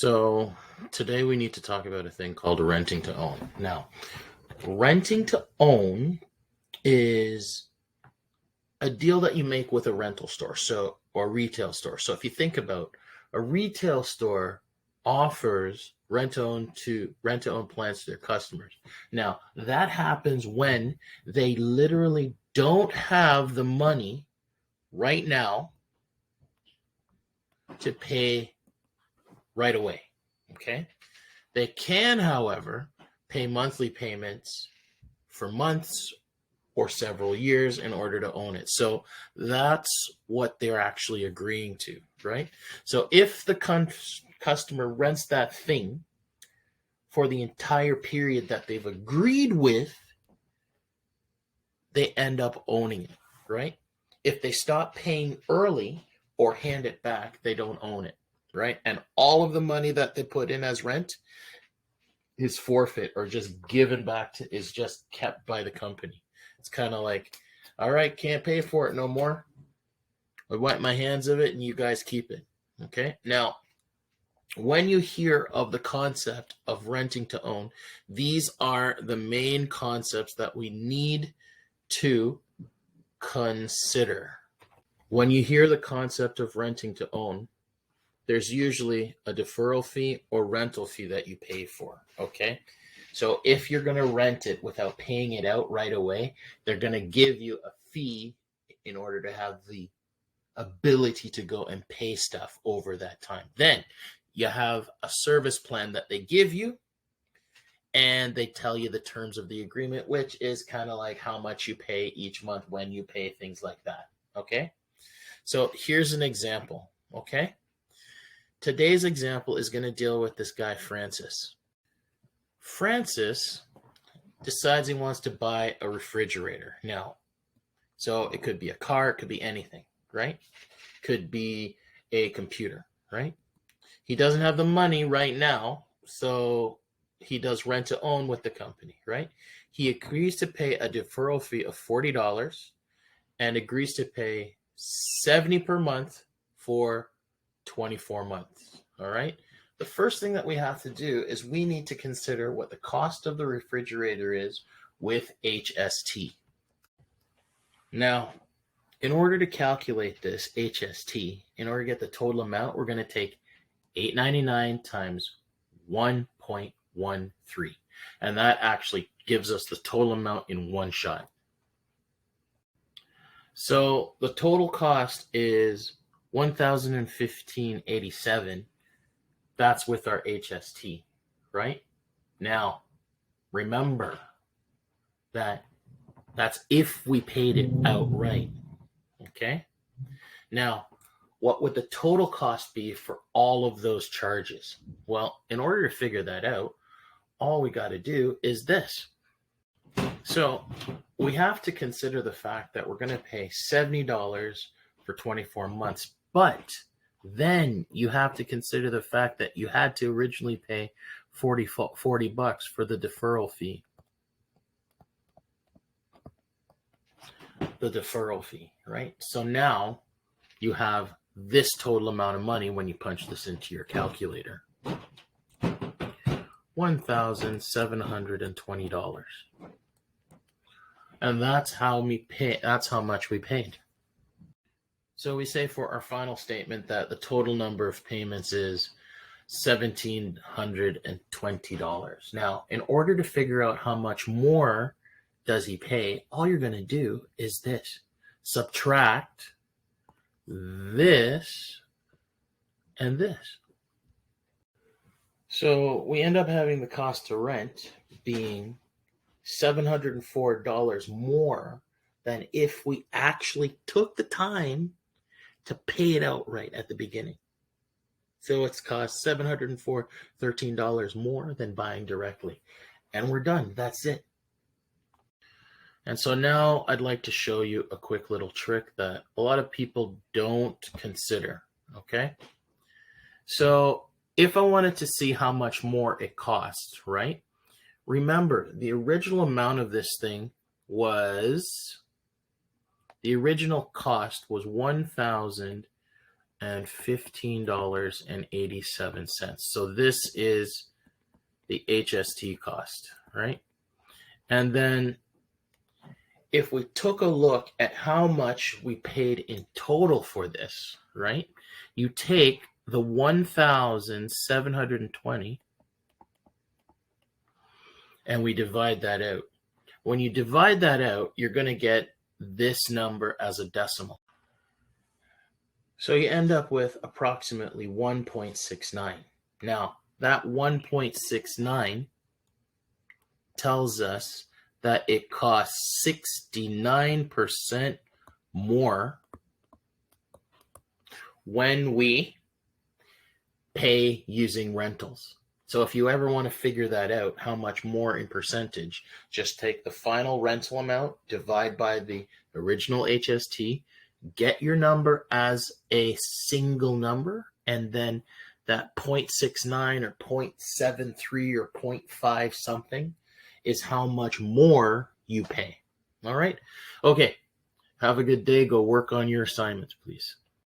So today we need to talk about a thing called renting to own. Now, renting to own is a deal that you make with a rental store, or retail store. So if you think about a retail store offers rent to own plans to their customers. Now, that happens when they literally don't have the money right now to pay right away. Okay? They can, however, pay monthly payments for months or several years in order to own it. So that's what they're actually agreeing to, right? So if the customer rents that thing for the entire period that they've agreed with, they end up owning it, right? If they stop paying early or hand it back, they don't own it, right? And all of the money that they put in as rent is forfeit or just given back is just kept by the company. It's kind of like, all right, can't pay for it no more. I wipe my hands of it and you guys keep it. Okay. Now, when you hear of the concept of renting to own, these are the main concepts that we need to consider. When you hear the concept of renting to own, there's usually a deferral fee or rental fee that you pay for, okay? So if you're going to rent it without paying it out right away, they're going to give you a fee in order to have the ability to go and pay stuff over that time. Then you have a service plan that they give you, and they tell you the terms of the agreement, which is kind of like how much you pay each month, when you pay, things like that, okay? So here's an example, okay? Today's example is going to deal with this guy, Francis. Francis decides he wants to buy a refrigerator. Now, so it could be a car, it could be anything, right? Could be a computer, right? He doesn't have the money right now, so he does rent to own with the company, right? He agrees to pay a deferral fee of $40 and agrees to pay $70 per month for 24 months. All right. The first thing that we have to do is we need to consider what the cost of the refrigerator is with HST. Now, in order to calculate this HST, in order to get the total amount, we're going to take $8.99 times 1.13. And that actually gives us the total amount in one shot. So the total cost is $1,015.87. That's with our HST, right? Now, remember that that's if we paid it outright, okay? Now, what would the total cost be for all of those charges? Well, in order to figure that out, all we got to do is this. So we have to consider the fact that we're going to pay $70 for 24 months, but then you have to consider the fact that you had to originally pay $40 for the deferral fee. The deferral fee, right? So now you have this total amount of money when you punch this into your calculator. $1,720. And that's how much we paid. So we say for our final statement that the total number of payments is $1,720. Now, in order to figure out how much more does he pay, all you're going to do is this. Subtract this and this. So we end up having the cost to rent being $704 more than if we actually took the time to pay it outright at the beginning. So it's cost $13 more than buying directly. And we're done. That's it. And so now I'd like to show you a quick little trick that a lot of people don't consider, okay? So if I wanted to see how much more it costs, right? Remember, the original amount of this thing the original cost was $1,040. $15.87. So this is the HST cost, right? And then if we took a look at how much we paid in total for this, right? You take the 1,720 and we divide that out. When you divide that out, you're going to get this number as a decimal. So you end up with approximately 1.69. Now, that 1.69 tells us that it costs 69% more when we pay using rentals. So if you ever want to figure that out, how much more in percentage, just take the final rental amount, divide by the original HST, get your number as a single number, and then that 0.69 or 0.73 or 0.5 something is how much more you pay. All right? Okay. Have a good day. Go work on your assignments, please.